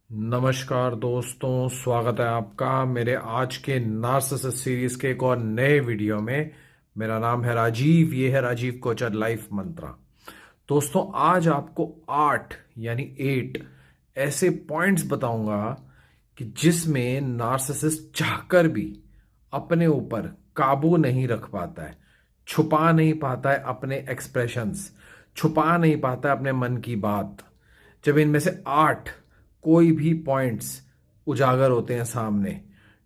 नमस्कार दोस्तों, स्वागत है आपका मेरे आज के नार्सिसिस्ट सीरीज के एक और नए वीडियो में। मेरा नाम है राजीव, ये है राजीव कोचर लाइफ मंत्रा। दोस्तों, आज आपको 8 यानी 8 ऐसे पॉइंट्स बताऊंगा कि जिसमें नार्सिसिस्ट चाहकर भी अपने ऊपर काबू नहीं रख पाता है, छुपा नहीं पाता है अपने एक्सप्रेशंस, छुपा नहीं पाता है अपने मन की बात। जब इनमें से 8 कोई भी पॉइंट्स उजागर होते हैं सामने,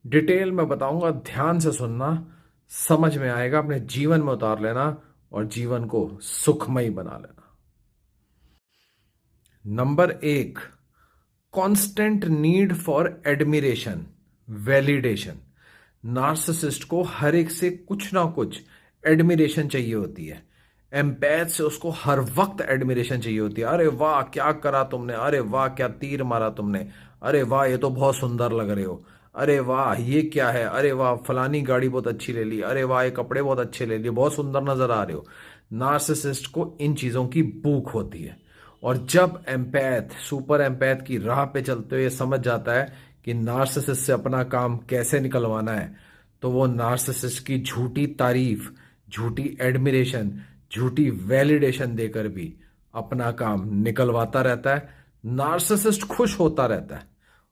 डिटेल में बताऊंगा, ध्यान से सुनना, समझ में आएगा, अपने जीवन में उतार लेना और जीवन को सुखमय बना लेना। Number 1, constant need for admiration, validation. Narcissist को हर एक से कुछ ना कुछ एडमिरेशन चाहिए होती है। एम्पैथ से उसको हर वक्त एडमिरेशन चाहिए होती है। अरे वाह क्या करा तुमने, अरे वाह क्या तीर मारा तुमने, अरे वाह ये तो बहुत सुंदर लग रहे हो, अरे वाह ये क्या है, अरे वाह फलानी गाड़ी बहुत अच्छी ले ली, अरे वाह ये कपड़े बहुत अच्छे ले लिए, बहुत सुंदर नजर आ रहे हो। नार्सिसिस्ट को इन चीजों की भूख होती है। और जब एम्पैथ सुपर एम्पैथ की राह पे चलते हुए समझ जाता है कि नार्सिसिस्ट से अपना काम कैसे निकलवाना है, तो वो नार्सिसिस्ट की झूठी तारीफ, झूठी एडमिरेशन, झूठी वैलिडेशन देकर भी अपना काम निकलवाता रहता है। नार्सिसिस्ट खुश होता रहता है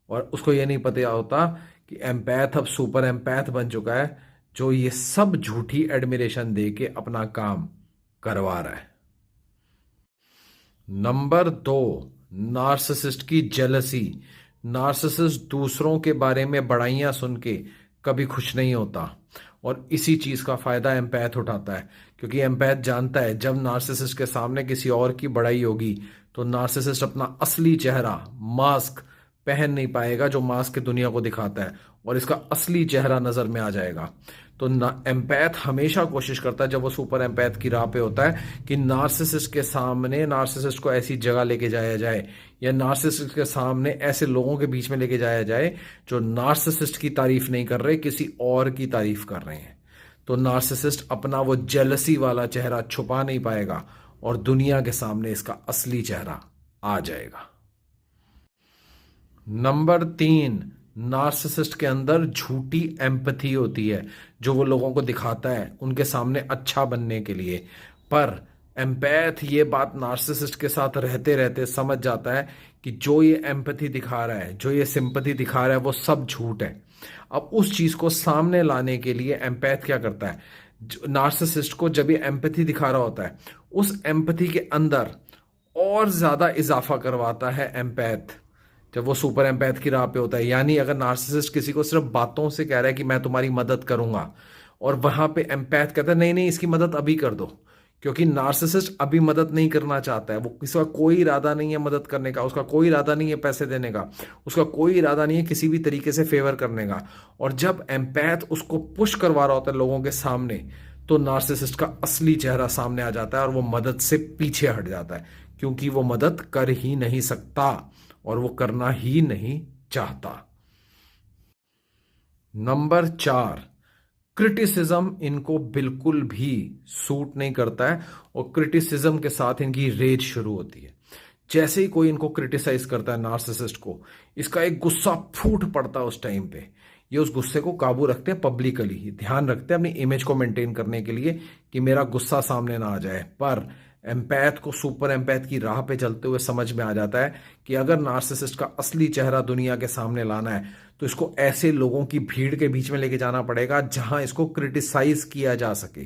और उसको ये नहीं पता होता कि एम्पैथ अब सुपर एम्पैथ बन चुका है, जो ये सब झूठी एडमिरेशन दे के अपना काम करवा रहा है। नंबर 2, नार्सिसिस्ट की जेलसी। नार्सिसिस्ट दूसरों के बारे में बड़ाइयां सुन के कभी खुश नहीं होता और इसी चीज का फायदा एम्पैथ उठाता है, क्योंकि एम्पैथ जानता है जब नार्सिसिस्ट के सामने किसी और की बड़ाई होगी तो नार्सिसिस्ट अपना असली चेहरा, मास्क पहन नहीं पाएगा जो मास्क की दुनिया को दिखाता है, और इसका असली चेहरा नजर में आ जाएगा। तो एम्पैथ हमेशा कोशिश करता है जब वो सुपर एम्पैथ की राह पे होता है कि नार्सिसिस्ट के सामने नार्सिसिस्ट को ऐसी जगह लेके जाया जाए, या नार्सिसिस्ट के सामने ऐसे लोगों के बीच में लेके जाया जाए जो नार्सिसिस्ट की तारीफ नहीं कर रहे, किसी और की तारीफ कर रहे हैं। तो नार्सिसिस्ट अपना वो जेलसी वाला चेहरा छुपा नहीं पाएगा और दुनिया के सामने इसका असली चेहरा आ जाएगा। नंबर 3, नार्सिसिस्ट के अंदर झूठी एम्पथी होती है जो वो लोगों को दिखाता है उनके सामने अच्छा बनने के लिए। पर एम्पैथ ये बात नार्सिसिस्ट के साथ रहते रहते समझ जाता है कि जो ये एम्पथी दिखा रहा है, जो ये सिंपथी दिखा रहा है, वो सब झूठ है। अब उस चीज को सामने लाने के लिए एम्पैथ क्या करता है, नार्सिसिस्ट को जब ये एम्पथी दिखा रहा होता है उस एम्पथी के अंदर और ज्यादा इजाफा करवाता है एम्पैथ जब वो सुपर एम्पैथ की राह पे होता है। यानी अगर नार्सिसिस्ट किसी को सिर्फ बातों से कह रहा है कि मैं तुम्हारी मदद करूंगा, और वहां पे एम्पैथ कहता है नहीं नहीं इसकी मदद अभी कर दो, क्योंकि नार्सिसिस्ट अभी मदद नहीं करना चाहता है। वो किसी का कोई इरादा नहीं है मदद करने का, उसका कोई इरादा नहीं है पैसे देने का, उसका कोई इरादा नहीं है किसी भी तरीके से फेवर करने का। और जब एम्पैथ उसको पुश करवा रहा होता है लोगों के सामने, तो नार्सिसिस्ट का असली चेहरा सामने आ जाता है और वो मदद से पीछे हट जाता है, क्योंकि वो मदद कर ही नहीं सकता और वो करना ही नहीं चाहता। नंबर 4, क्रिटिसिज्म इनको बिल्कुल भी सूट नहीं करता है और क्रिटिसिज्म के साथ इनकी रेज शुरू होती है। जैसे ही कोई इनको क्रिटिसाइज करता है नार्सिसिस्ट को, इसका एक गुस्सा फूट पड़ता है उस टाइम पे। ये उस गुस्से को काबू रखते हैं पब्लिकली, ध्यान रखते हैं अपनी इमेज को मेंटेन करने के लिए कि मेरा गुस्सा सामने ना आ जाए। पर एम्पैथ को सुपर एम्पैथ की राह पे चलते हुए समझ में आ जाता है कि अगर नार्सिसिस्ट का असली चेहरा दुनिया के सामने लाना है तो इसको ऐसे लोगों की भीड़ के बीच में लेके जाना पड़ेगा जहां इसको क्रिटिसाइज किया जा सके,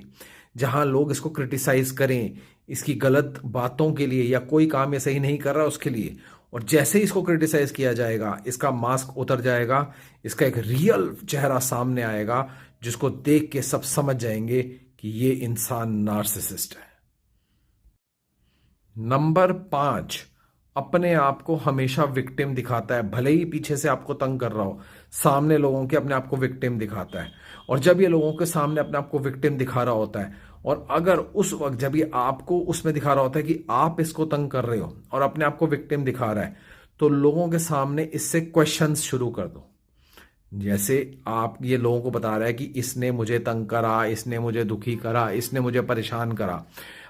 जहां लोग इसको क्रिटिसाइज करें इसकी गलत बातों के लिए या कोई काम ये सही नहीं कर रहा उसके लिए। और जैसे ही इसको क्रिटिसाइज किया जाएगा इसका मास्क उतर जाएगा, इसका एक रियल चेहरा सामने आएगा जिसको देख के सब समझ जाएंगे कि ये इंसान नार्सिसिस्ट है। नंबर 5, अपने आप को हमेशा विक्टिम दिखाता है। भले ही पीछे से आपको तंग कर रहा हो, सामने लोगों के अपने आप को विक्टिम दिखाता है। और जब ये लोगों के सामने अपने आप को विक्टिम दिखा रहा होता है, और अगर उस वक्त जब ये आपको उसमें दिखा रहा होता है कि आप इसको तंग कर रहे हो और अपने आप को विक्टिम दिखा रहा है, तो लोगों के सामने इससे क्वेश्चंस शुरू कर दो। जैसे आप ये लोगों को बता रहा है कि इसने मुझे तंग करा, इसने मुझे दुखी करा, इसने मुझे परेशान करा।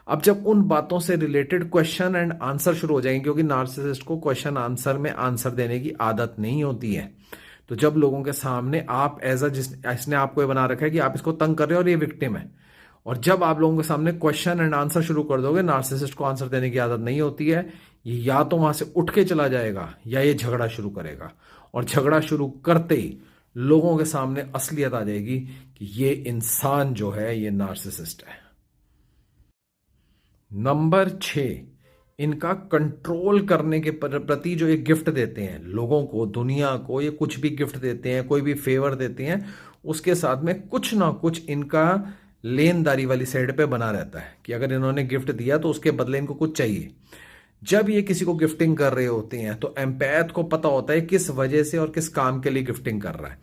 अब जब उन बातों से रिलेटेड क्वेश्चन एंड आंसर शुरू हो जाएंगे, क्योंकि नार्सिसिस्ट को क्वेश्चन आंसर में आंसर देने की आदत नहीं होती है, तो जब लोगों के सामने आप एज अ इसने आपको ये बना रखा है कि आप इसको तंग कर रहे हो और ये विक्टिम है, और जब आप लोगों के सामने क्वेश्चन एंड आंसर शुरू कर दोगे, नार्सिसिस्ट को आंसर देने की आदत नहीं होती है, ये या तो वहां से उठ के चला जाएगा या ये झगड़ा शुरू करेगा, और झगड़ा शुरू करते ही लोगों के सामने असलियत आ जाएगी कि ये इंसान जो है ये नार्सिसिस्ट है। नंबर 6, इनका कंट्रोल करने के प्रति जो ये गिफ्ट देते हैं लोगों को, दुनिया को, ये कुछ भी गिफ्ट देते हैं, कोई भी फेवर देते हैं, उसके साथ में कुछ ना कुछ इनका लेनदारी वाली साइड पे बना रहता है कि अगर इन्होंने गिफ्ट दिया तो उसके बदले इनको कुछ चाहिए। जब ये किसी को गिफ्टिंग कर रहे होते हैं तो एम्पैथ को पता होता है किस वजह से और किस काम के लिए गिफ्टिंग कर रहा है।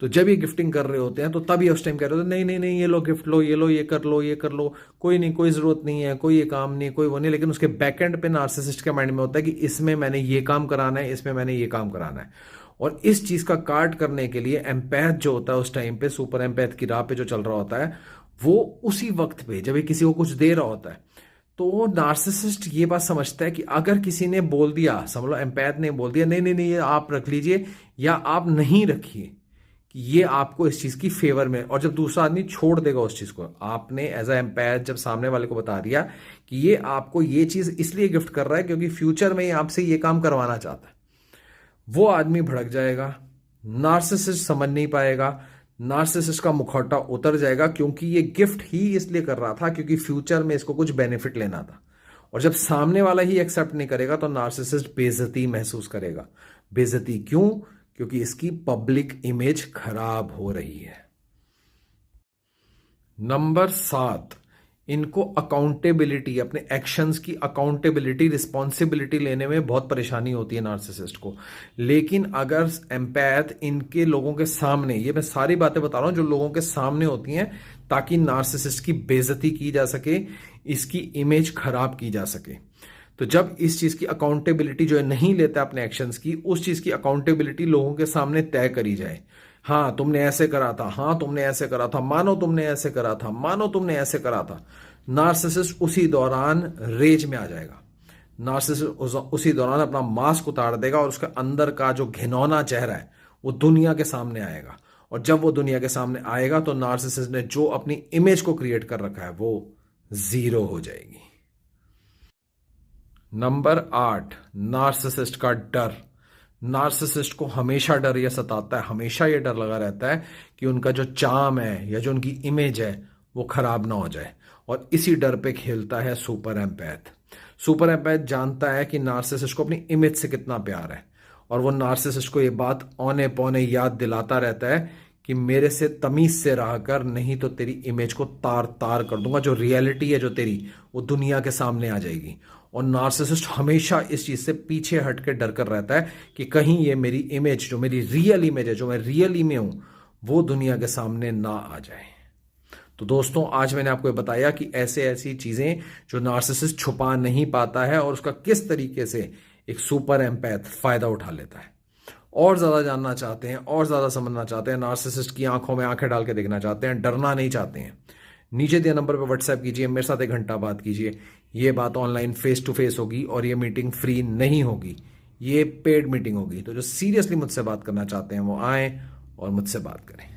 तो जब ये गिफ्टिंग कर रहे होते हैं तो तब ये उस टाइम कह रहे होते हैं, नहीं नहीं नहीं, ये लो गिफ्ट लो, ये लो, ये कर लो, ये कर लो, कोई नहीं, कोई जरूरत नहीं है, कोई ये काम नहीं, कोई वो नहीं। लेकिन उसके बैकएंड पे नार्सिसिस्ट के माइंड में होता है कि इसमें मैंने ये काम कराना है, इसमें मैंने ये काम कराना है। और इस चीज का काट करने के लिए एम्पैथ जो होता है उस टाइम पे, सुपर एम्पैथ की राह पे जो चल रहा होता है, वो उसी वक्त पे जब ये किसी को कुछ दे रहा होता है, तो नार्सिसिस्ट ये बात समझता है कि अगर किसी ने बोल दिया, समझ लो एम्पैथ ने बोल दिया नहीं नहीं नहीं ये आप रख लीजिए या आप नहीं रखिए, कि ये आपको इस चीज की फेवर में, और जब दूसरा आदमी छोड़ देगा उस चीज को, आपने एज अ एम्पैथ जब सामने वाले को बता दिया कि ये आपको ये चीज इसलिए गिफ्ट कर रहा है क्योंकि फ्यूचर में ये आपसे ये काम करवाना चाहता है, वो आदमी भड़क जाएगा, नार्सिसिस्ट समझ नहीं पाएगा, नार्सिसिस्ट का मुखौटा उतर जाएगा, क्योंकि ये गिफ्ट ही इसलिए कर रहा था क्योंकि फ्यूचर में इसको कुछ बेनिफिट लेना था। और जब सामने वाला ही एक्सेप्ट नहीं करेगा तो नार्सिसिस्ट बेइज्जती महसूस करेगा। बेइज्जती क्यों? क्योंकि इसकी पब्लिक इमेज खराब हो रही है। नंबर 7, इनको अकाउंटेबिलिटी, अपने एक्शंस की अकाउंटेबिलिटी, रिस्पॉन्सिबिलिटी लेने में बहुत परेशानी होती है नार्सिसिस्ट को। लेकिन अगर एम्पैथ इनके लोगों के सामने, ये मैं सारी बातें बता रहा हूं जो लोगों के सामने होती हैं ताकि नार्सिसिस्ट की बेइज्जती की जा सके, इसकी इमेज खराब की जा सके। तो जब इस चीज की अकाउंटेबिलिटी जो है नहीं लेता अपने एक्शंस की, उस चीज की अकाउंटेबिलिटी लोगों के सामने तय करी जाए, हाँ तुमने ऐसे करा था, हाँ तुमने ऐसे करा था, मानो तुमने ऐसे करा था, मानो तुमने ऐसे करा था, नार्सिसिस्ट उसी दौरान रेज में आ जाएगा। नार्सिसिस्ट उसी दौरान अपना मास्क उतार देगा और उसके अंदर का जो घिनौना चेहरा है वो दुनिया के सामने आएगा। और जब वो दुनिया के सामने आएगा तो नार्सिसिस्ट ने जो अपनी इमेज को क्रिएट कर रखा है वो जीरो हो जाएगी। नंबर 8, नार्सिसिस्ट का डर। नार्सिसिस्ट को हमेशा डर यह सताता है, हमेशा यह डर लगा रहता है कि उनका जो चार्म है या जो उनकी इमेज है वो खराब ना हो जाए, और इसी डर पे खेलता है सुपर एम्पैथ। सुपर एम्पैथ जानता है कि नार्सिसिस्ट को अपनी इमेज से कितना प्यार है, और वो नार्सिसिस्ट को ये बात औने पौने याद दिलाता रहता है कि मेरे से तमीज से रहा कर, नहीं तो तेरी इमेज को तार तार कर दूंगा, जो रियलिटी है जो तेरी वो दुनिया के सामने आ जाएगी। और नार्सिसिस्ट हमेशा इस चीज से पीछे हट के डर कर रहता है कि कहीं ये मेरी इमेज, जो मेरी रियल इमेज है, जो मैं रियली में हूं, वो दुनिया के सामने ना आ जाए। तो दोस्तों आज मैंने आपको बताया कि ऐसे ऐसी चीजें जो नार्सिसिस्ट छुपा नहीं पाता है और उसका किस तरीके से एक सुपर एम्पैथ फायदा उठा लेता है। और ज्यादा जानना चाहते हैं, और ज्यादा समझना चाहते हैं, नार्सिसिस्ट की आंखों में आंखें डाल के देखना चाहते हैं, डरना नहीं चाहते हैं, नीचे दिए नंबर पर व्हाट्सएप कीजिए, मेरे साथ 1 घंटा बात कीजिए। ये बात ऑनलाइन फेस टू फेस होगी और ये मीटिंग फ्री नहीं होगी, ये पेड मीटिंग होगी। तो जो सीरियसली मुझसे बात करना चाहते हैं वो आए और मुझसे बात करें।